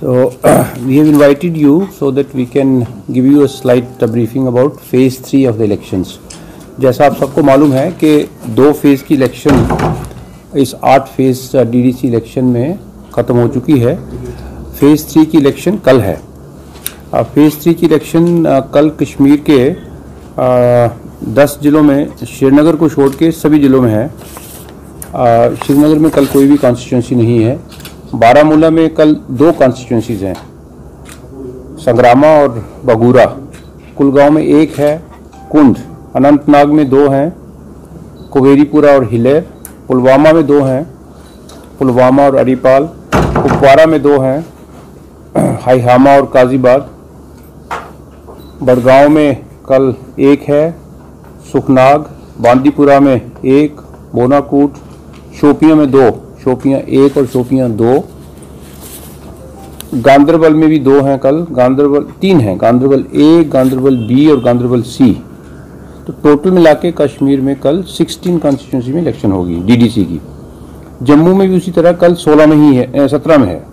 So we have invited you so that we can give you a slight briefing about phase 3 of the elections. जैसा आप सबको मालूम है कि 2 phase की इलेक्शन इस 8 फेज़ डीडीसी इलेक्शन में ख़त्म हो चुकी है। फेज़ 3 की इलेक्शन कल है। फेज़ 3 की इलेक्शन कल कश्मीर के 10 ज़िलों में, श्रीनगर को छोड़ के सभी ज़िलों में है। श्रीनगर में कल कोई भी कॉन्स्टिट्यूंसी नहीं है। बारामूला में कल 2 कॉन्स्टिट्यूंसीज़ हैं, संग्रामा और बगूरा। कुलगांव में 1 है, कुंड। अनंतनाग में 2 हैं, कुवेरीपुरा और हिलेर। पुलवामा में 2 हैं, पुलवामा और अरीपाल। कुपवारा में 2 हैं, हाईहामा और काजीबाद। बड़गांव में कल 1 है, सुखनाग। बांदीपुरा में 1, बोनाकूट। शोपियां में 2, शोपियां 1 और शोपियां 2। गांदरबल में भी 2 हैं कल, गांदरबल 3 हैं, गांदरबल A, गांदरबल B और गांदरबल C। तो टोटल मिला के कश्मीर में कल 16 कॉन्स्टिट्यूंसी में इलेक्शन होगी डीडीसी की। जम्मू में भी उसी तरह कल 17 में है।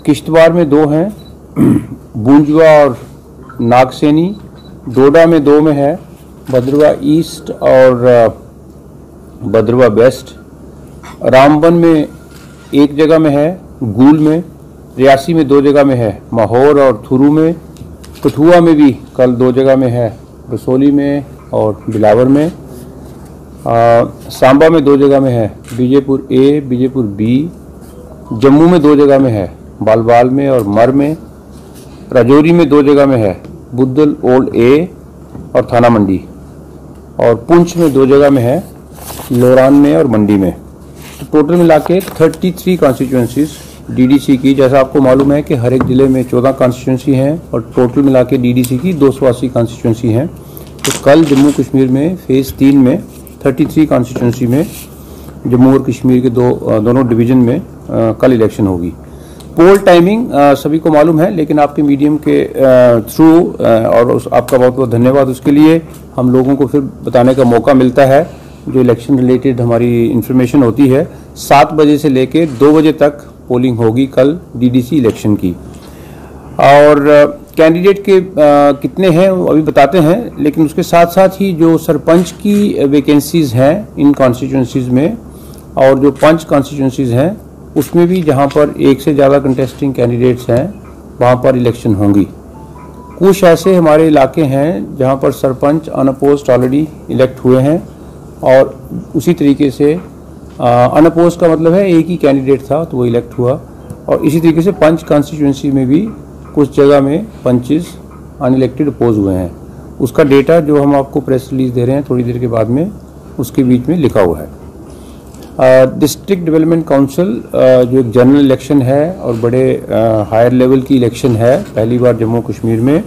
किश्तवाड़ में 2 हैं, बूंजवा और नागसैनी। डोडा में 2 में है, भद्रवा ईस्ट और भद्रवा वेस्ट। रामबन में 1 जगह में है, गूल में। रियासी में 2 जगह में है, माहौर और थुरू में। कठुआ में भी कल 2 जगह में है, रसोली में और बिलावर में। सांबा में 2 जगह में है, बीजेपुर A, बीजेपुर B। जम्मू में 2 जगह में है, बालबाल में और मर में। राजौरी में 2 जगह में है, बुद्धल ओल्ड A और थाना मंडी। और पुंछ में 2 जगह में है, लोरान में और मंडी में। तो टोटल मिला के 33 कॉन्स्टिट्यूंसीज डीडीसी की। जैसा आपको मालूम है कि हर एक ज़िले में 14 कॉन्स्टिट्यूंसी हैं और टोटल मिला के डीडीसी की 280 कॉन्स्टिट्यूंसी हैं। तो कल जम्मू कश्मीर में फेज़ 3 में 33 कॉन्स्टिट्यूंसी में जम्मू और कश्मीर के दोनों डिवीज़न में कल इलेक्शन होगी। पोल टाइमिंग सभी को मालूम है, लेकिन आपके मीडियम के थ्रू और आपका बहुत बहुत धन्यवाद उसके लिए, हम लोगों को फिर बताने का मौका मिलता है। जो इलेक्शन रिलेटेड हमारी इन्फॉर्मेशन होती है, 7 बजे से लेके 2 बजे तक पोलिंग होगी कल डीडीसी इलेक्शन की। और कैंडिडेट के कितने हैं वो अभी बताते हैं, लेकिन उसके साथ साथ ही जो सरपंच की वैकेंसीज हैं इन कॉन्स्टिट्यूंसीज में और जो 5 कॉन्स्टिट्यूंसीज हैं उसमें भी जहां पर 1 से ज़्यादा कंटेस्टिंग कैंडिडेट्स हैं वहां पर इलेक्शन होंगी। कुछ ऐसे हमारे इलाके हैं जहां पर सरपंच अनअपोज्ड ऑलरेडी इलेक्ट हुए हैं और उसी तरीके से अनअपोज का मतलब है एक ही कैंडिडेट था तो वो इलेक्ट हुआ। और इसी तरीके से 5 कॉन्स्टिट्यूंसी में भी कुछ जगह में पंचेस अनइलेक्टेड अपोज हुए हैं। उसका डेटा जो हम आपको प्रेस रिलीज दे रहे हैं थोड़ी देर के बाद में, उसके बीच में लिखा हुआ है। डिस्ट्रिक्ट डेवलपमेंट काउंसिल जो एक जनरल इलेक्शन है और बड़े हायर लेवल की इलेक्शन है पहली बार जम्मू कश्मीर में,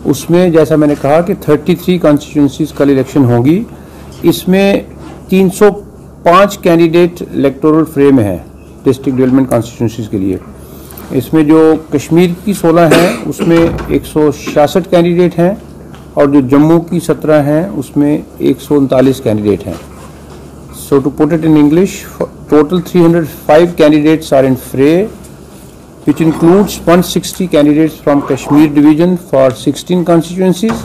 उसमें जैसा मैंने कहा कि 33 कॉन्स्टिट्यूंसीज कल इलेक्शन होगी। इसमें 305 कैंडिडेट इलेक्टोरल फ्रे में हैं डिस्ट्रिक्ट डेवलपमेंट कॉन्स्टिट्यूंसीज के लिए। इसमें जो कश्मीर की 16 हैं उसमें 166 कैंडिडेट हैं और जो जम्मू की 17 हैं उसमें 139 कैंडिडेट हैं। So to put it in English, total 305 candidates are in fray, which includes 160 candidates from Kashmir division for 16 constituencies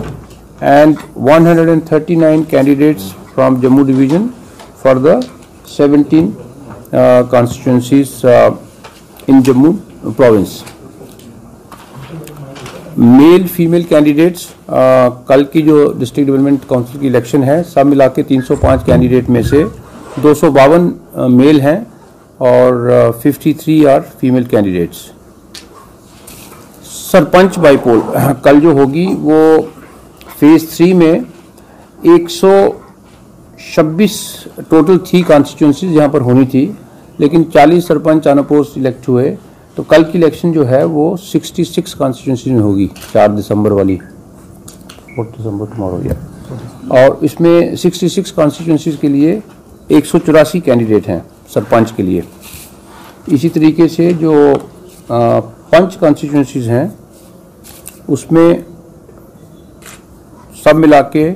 and 139 candidates from Jammu division for the 17 constituencies in Jammu province. Male female candidates कल की जो district development council की election है सब मिला के 305 candidate में से 252 मेल हैं और 53 are female candidates. Sarpanch bypoll कल जो होगी वो फेज 3 में 126 टोटल थी कॉन्स्टिट्यूंसीज यहाँ पर होनी थी, लेकिन 40 सरपंच अनअपोज्ड इलेक्ट हुए। तो कल की इलेक्शन जो है वो 66 कॉन्स्टिट्यूंसीज में होगी, 4 दिसंबर वाली, 4 दिसंबर टुमारो या। और इसमें 66 कॉन्स्टिट्यूंसीज के लिए 184 कैंडिडेट हैं सरपंच के लिए। इसी तरीके से जो 5 कॉन्स्टिट्यूंसीज हैं उसमें सब मिला के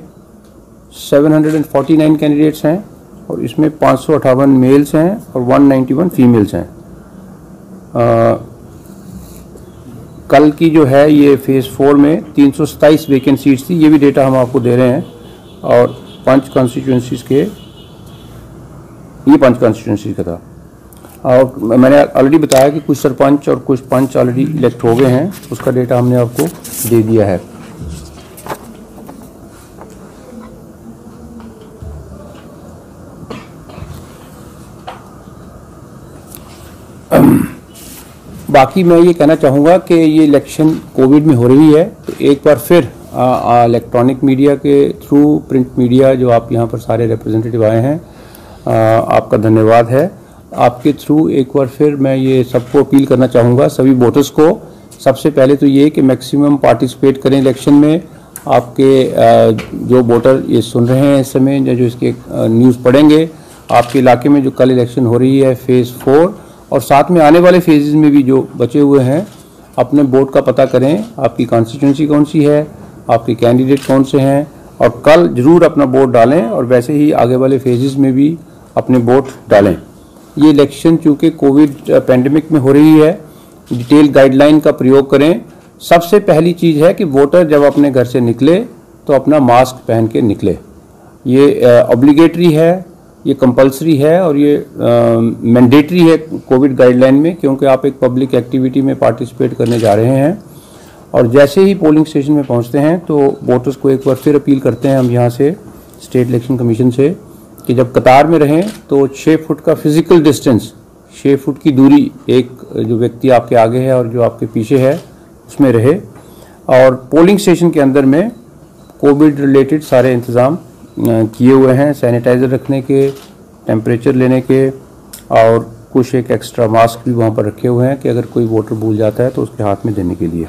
749 कैंडिडेट्स हैं और इसमें 558 मेल्स हैं और 191 फीमेल्स हैं। कल की जो है ये फेज़ 4 में 327 वेकेंट सीट्स थी, ये भी डेटा हम आपको दे रहे हैं। और 5 कॉन्स्टिट्यूंसीज़ के, ये 5 कॉन्स्टिट्यूंसी का था। और मैंने ऑलरेडी बताया कि कुछ सरपंच और कुछ पंच ऑलरेडी इलेक्ट हो गए हैं, उसका डेटा हमने आपको दे दिया है। बाकी मैं ये कहना चाहूँगा कि ये इलेक्शन कोविड में हो रही है, तो एक बार फिर इलेक्ट्रॉनिक मीडिया के थ्रू, प्रिंट मीडिया जो आप यहाँ पर सारे रिप्रेजेंटेटिव आए हैं, आपका धन्यवाद है। आपके थ्रू एक बार फिर मैं ये सबको अपील करना चाहूँगा, सभी वोटर्स को। सबसे पहले तो ये कि मैक्सिमम पार्टिसिपेट करें इलेक्शन में। आपके जो वोटर ये सुन रहे हैं इस समय, जो इसके न्यूज़ पढ़ेंगे, आपके इलाके में जो कल इलेक्शन हो रही है फेज़ 4 और साथ में आने वाले फेजेस में भी जो बचे हुए हैं, अपने वोट का पता करें। आपकी कॉन्स्टिट्यूंसी कौन सी है, आपके कैंडिडेट कौन से हैं, और कल जरूर अपना वोट डालें। और वैसे ही आगे वाले फेजेस में भी अपने वोट डालें। ये इलेक्शन चूँकि कोविड पेंडेमिक में हो रही है, डिटेल गाइडलाइन का प्रयोग करें। सबसे पहली चीज़ है कि वोटर जब अपने घर से निकले तो अपना मास्क पहन के निकले। ये ऑब्लिगेटरी है, ये कंपलसरी है और ये मैंडेटरी है कोविड गाइडलाइन में, क्योंकि आप एक पब्लिक एक्टिविटी में पार्टिसिपेट करने जा रहे हैं। और जैसे ही पोलिंग स्टेशन में पहुंचते हैं तो वोटर्स को एक बार फिर अपील करते हैं हम यहाँ से स्टेट इलेक्शन कमीशन से कि जब कतार में रहें तो 6 फुट का फिजिकल डिस्टेंस, 6 फुट की दूरी, एक जो व्यक्ति आपके आगे है और जो आपके पीछे है उसमें रहे। और पोलिंग स्टेशन के अंदर में कोविड रिलेटेड सारे इंतज़ाम किए हुए हैं, सैनिटाइज़र रखने के, टेम्परेचर लेने के, और कुछ एक एक्स्ट्रा मास्क भी वहाँ पर रखे हुए हैं कि अगर कोई वोटर भूल जाता है तो उसके हाथ में देने के लिए।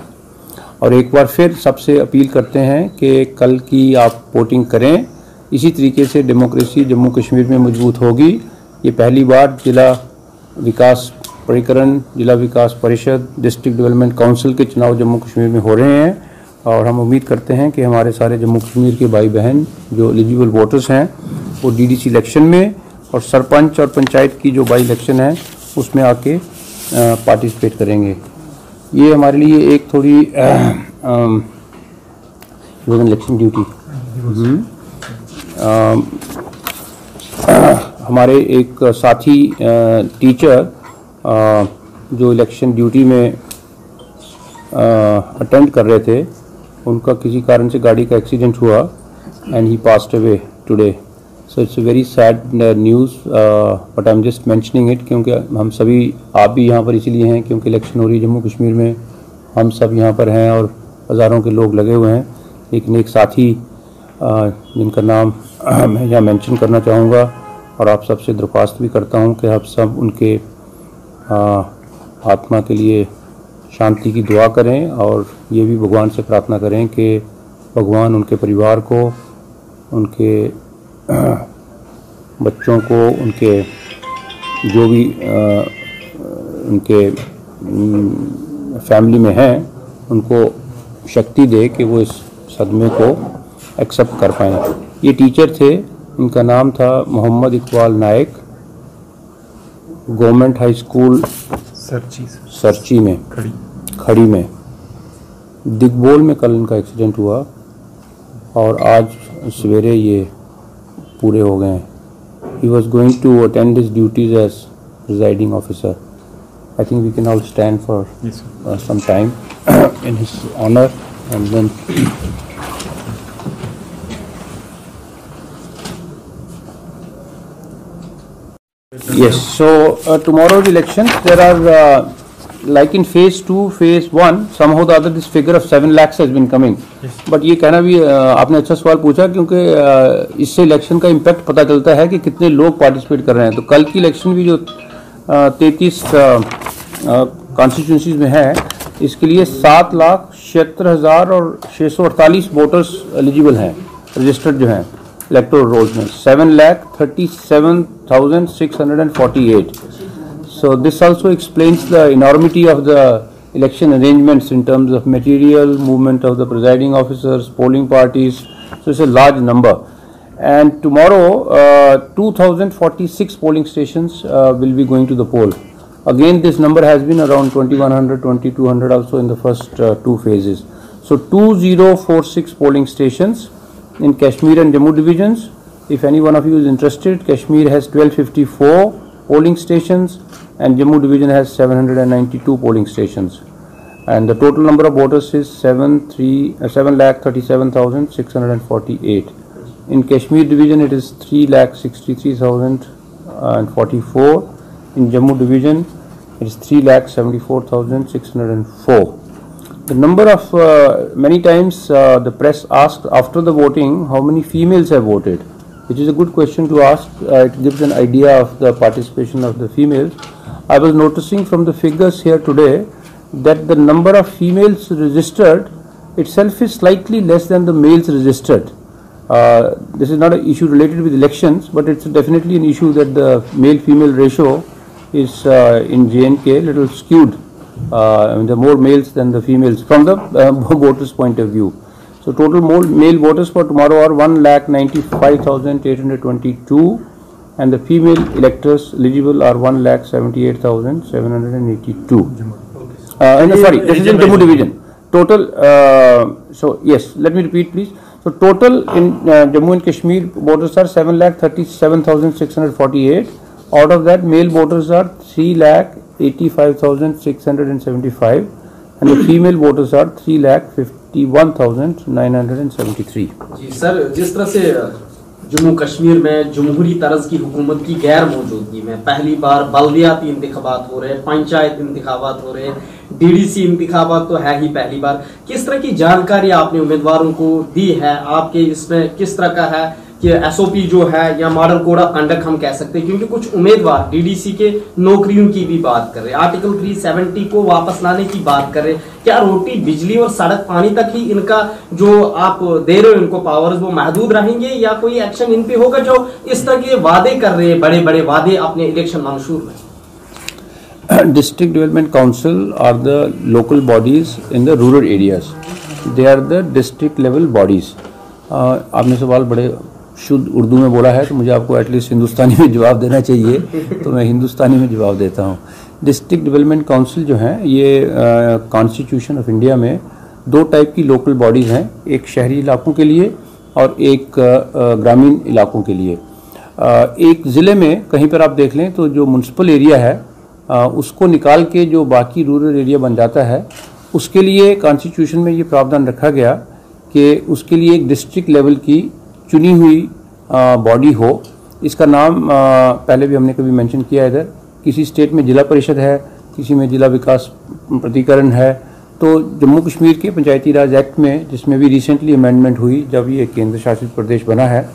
और एक बार फिर सबसे अपील करते हैं कि कल की आप वोटिंग करें। इसी तरीके से डेमोक्रेसी जम्मू कश्मीर में मजबूत होगी। ये पहली बार जिला विकास प्राधिकरण, जिला विकास परिषद, डिस्ट्रिक्ट डेवलपमेंट काउंसिल के चुनाव जम्मू कश्मीर में हो रहे हैं। और हम उम्मीद करते हैं कि हमारे सारे जम्मू कश्मीर के भाई बहन जो एलिजिबल वोटर्स हैं वो डीडीसी इलेक्शन में और सरपंच और पंचायत की जो बाई इलेक्शन है उसमें आके पार्टिसिपेट करेंगे। ये हमारे लिए एक थोड़ी इलेक्शन ड्यूटी, हमारे एक साथी टीचर जो इलेक्शन ड्यूटी में अटेंड कर रहे थे, उनका किसी कारण से गाड़ी का एक्सीडेंट हुआ and he passed away today. So it's a very sad news, but I am just mentioning it, क्योंकि हम सभी, आप भी यहाँ पर इसीलिए हैं क्योंकि इलेक्शन हो रही है जम्मू कश्मीर में, हम सब यहाँ पर हैं और हज़ारों के लोग लगे हुए हैं। लेकिन एक साथी जिनका नाम मैं यहाँ मेंशन करना चाहूँगा और आप सबसे दरख्वास्त भी करता हूँ कि आप सब उनके आत्मा के लिए शांति की दुआ करें और ये भी भगवान से प्रार्थना करें कि भगवान उनके परिवार को, उनके बच्चों को, उनके जो भी उनके फैमिली में हैं, उनको शक्ति दे कि वो इस सदमे को एक्सेप्ट कर पाएँ। ये टीचर थे, इनका नाम था मोहम्मद इकबाल नायक, गवर्नमेंट हाई स्कूल सरची में, खड़ी में, दिगबोल में कल इनका एक्सीडेंट हुआ और आज सवेरे ये पूरे हो गए हैं। He was going to attend his duties as presiding officer. I think we can all stand for some time in his honour and then yes, so tomorrow's elections, there are like in phase 2, phase 1, somehow the other this figure of 7 lakhs has been coming. But ये कहना भी आपने अच्छा सवाल पूछा, क्योंकि इससे election का इम्पैक्ट पता चलता है कि कितने लोग पार्टिसिपेट कर रहे हैं। तो कल की इलेक्शन भी जो 33 कॉन्स्टिट्यूंसीज में है, इसके लिए 7,76,648 वोटर्स एलिजिबल हैं, रजिस्टर्ड जो हैं इलेक्टोरल रोल्स में, 7,37,648. So this also explains the enormity of the election arrangements in terms of material, movement of the presiding officers, polling parties. So it's a large number. And tomorrow 2,046 polling stations will be going to the poll. Again, this number has been around 2100, 2200 also in the first two phases. So 2046 polling stations in Kashmir and Jammu divisions. If any one of you is interested, Kashmir has 1254 polling stations and Jammu division has 792 polling stations. And the total number of voters is 7,37,648. In Kashmir division it is 3,63,044. In Jammu division it is 3,74,604. The number of many times the press asked after the voting how many females have voted, which is a good question to ask. It gives an idea of the participation of the females. I was noticing from the figures here today that the number of females registered itself is slightly less than the males registered. This is not an issue related with elections, but it's definitely an issue that the male-female ratio is in J&K little skewed. There are more males than the females from the voters' point of view. So total male voters for tomorrow are 1,95,822 and the female electors eligible are 1,78,782. Sorry, this is in Jammu division. Total, so yes, let me repeat please. So total in Jammu and Kashmir voters are 7,37,648. Out of that male voters are 3,85,675 and the female voters are 3,51,973. जी sir, जिस तरह से जम्मू कश्मीर में जमहूरी तर्ज की हुकूमत की गैर मौजूदगी में पहली बार बल्दियाती इंतखाबात हो रहे हैं, पंचायत इंतखाबात हो रहे हैं, डीडीसी इंतखाबात तो है ही पहली बार, किस तरह की जानकारी आपने उम्मीदवारों को दी है? आपके इसमें किस तरह का है कि एसओपी जो है या मॉडल कोड ऑफ कंडक्ट हम कह सकते हैं, क्योंकि कुछ उम्मीदवार डीडीसी के नौकरियों की भी बात कर रहे हैं, आर्टिकल 370 को वापस लाने की बात कर रहे हैं। क्या रोटी बिजली और सड़क पानी तक ही इनका जो आप दे रहे हो इनको पावर्स वो महदूद रहेंगे या कोई एक्शन इन पे होगा जो इस तरह के वादे कर रहे हैं, बड़े बड़े वादे अपने इलेक्शन मंशूर में? District Development Council are the local bodies in the rural areas. They are the district level bodies. आपने सवाल बड़े शुद्ध उर्दू में बोला है तो मुझे आपको एटलीस्ट हिंदुस्तानी में जवाब देना चाहिए, तो मैं हिंदुस्तानी में जवाब देता हूँ। डिस्ट्रिक्ट डेवलपमेंट काउंसिल जो है ये कॉन्स्टिट्यूशन ऑफ इंडिया में दो टाइप की लोकल बॉडीज़ हैं, एक शहरी इलाकों के लिए और एक ग्रामीण इलाकों के लिए। एक ज़िले में कहीं पर आप देख लें तो जो म्यूनसिपल एरिया है उसको निकाल के जो बाकी रूरल एरिया बन जाता है, उसके लिए कॉन्स्टिट्यूशन में ये प्रावधान रखा गया कि उसके लिए एक डिस्ट्रिक्ट लेवल की चुनी हुई बॉडी हो। इसका नाम पहले भी हमने कभी मेंशन किया इधर, किसी स्टेट में जिला परिषद है, किसी में जिला विकास प्राधिकरण है। तो जम्मू कश्मीर के पंचायती राज एक्ट में, जिसमें भी रिसेंटली अमेंडमेंट हुई जब ये केंद्र शासित प्रदेश बना है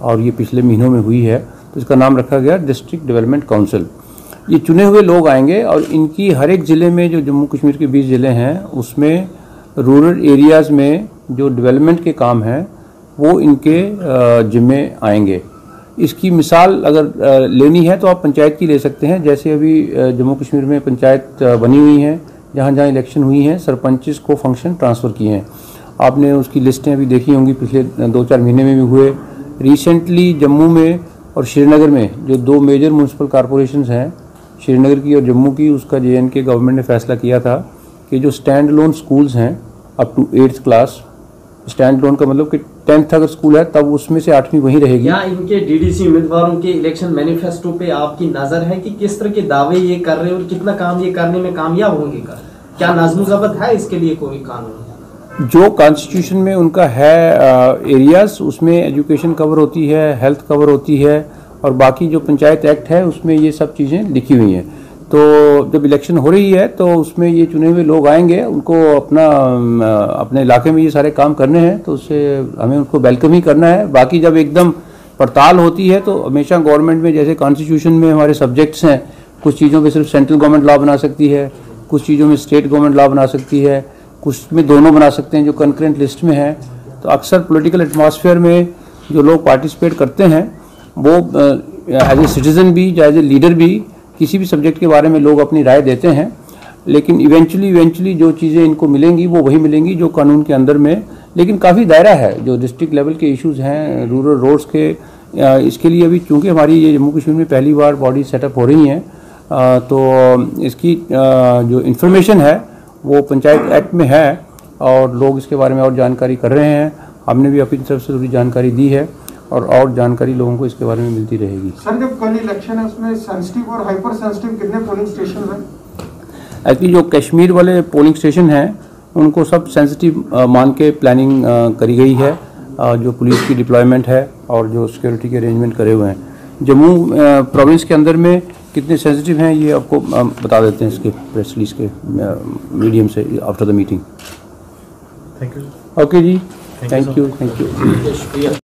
और ये पिछले महीनों में हुई है, तो इसका नाम रखा गया डिस्ट्रिक्ट डेवलपमेंट काउंसिल। ये चुने हुए लोग आएंगे और इनकी हर एक ज़िले में, जो जम्मू कश्मीर के 20 ज़िले हैं, उसमें रूरल एरियाज़ में जो डेवलपमेंट के काम हैं वो इनके जिम्मे आएंगे। इसकी मिसाल अगर लेनी है तो आप पंचायत की ले सकते हैं। जैसे अभी जम्मू कश्मीर में पंचायत बनी हुई हैं, जहाँ जहाँ इलेक्शन हुई हैं, सरपंचेस को फंक्शन ट्रांसफ़र किए हैं। आपने उसकी लिस्टें अभी देखी होंगी, पिछले 2-4 महीने में भी हुए। रिसेंटली जम्मू में और श्रीनगर में जो दो मेजर म्यूनसिपल कॉरपोरेशंस हैं, श्रीनगर की और जम्मू की, उसका J&K गवर्नमेंट ने फैसला किया था कि जो स्टैंड लोन स्कूल्स हैं up to 8th class, standalone का मतलब कि 10th अगर स्कूल है तब उसमें से 8वीं वहीं रहेगी। या इनके डीडीसी उम्मीदवारों के इलेक्शन मैनिफेस्टो पे आपकी नजर है कि किस तरह के दावे ये कर रहे हैं और कितना काम ये करने में कामयाब होंगे? क्या नज़्म ज़ब्त है इसके लिए कोई कानून? जो कॉन्स्टिट्यूशन में उनका है एरियाज, उसमें एजुकेशन कवर होती है, हेल्थ कवर होती है और बाकी जो पंचायत एक्ट है उसमें ये सब चीज़ें लिखी हुई हैं। तो जब इलेक्शन हो रही है तो उसमें ये चुने हुए लोग आएंगे, उनको अपने इलाके में ये सारे काम करने हैं, तो उससे हमें उनको वेलकम ही करना है। बाकी जब एकदम पड़ताल होती है तो हमेशा गवर्नमेंट में, जैसे कॉन्स्टिट्यूशन में हमारे सब्जेक्ट्स हैं, कुछ चीज़ों पे सिर्फ सेंट्रल गवर्नमेंट लॉ बना सकती है, कुछ चीज़ों में स्टेट गवर्नमेंट लॉ बना सकती है, कुछ में दोनों बना सकते हैं जो कंकरेंट लिस्ट में है। तो अक्सर पॉलिटिकल एटमॉस्फेयर में जो लोग पार्टिसिपेट करते हैं वो एज ए सिटीज़न भी, एज ए लीडर भी, किसी भी सब्जेक्ट के बारे में लोग अपनी राय देते हैं, लेकिन इवेंचुअली जो चीज़ें इनको मिलेंगी वो वही मिलेंगी जो कानून के अंदर में। लेकिन काफ़ी दायरा है जो डिस्ट्रिक्ट लेवल के इश्यूज़ हैं, रूरल रोड्स के, इसके लिए अभी चूँकि हमारी ये जम्मू कश्मीर में पहली बार बॉडी सेटअप हो रही हैं, तो इसकी जो इन्फॉर्मेशन है वो पंचायत एक्ट में है और लोग इसके बारे में और जानकारी कर रहे हैं। हमने भी अपनी तरफ से पूरी जानकारी दी है और जानकारी लोगों को इसके बारे में मिलती रहेगी। सर, जब कल इलेक्शन है उसमें सेंसिटिव और हाइपर सेंसिटिव कितने पोलिंग स्टेशन हैं? एक्चुअली जो कश्मीर वाले पोलिंग स्टेशन हैं उनको सब सेंसिटिव मान के प्लानिंग करी गई है, जो पुलिस की डिप्लॉयमेंट है और जो सिक्योरिटी के अरेंजमेंट करे हुए हैं। जम्मू प्रोविंस के अंदर में कितने सेंसिटिव हैं ये आपको बता देते हैं इसके प्रेस रिलीज के मीडियम से after the meeting. Thank you. Okay जी, थैंक यू। शुक्रिया।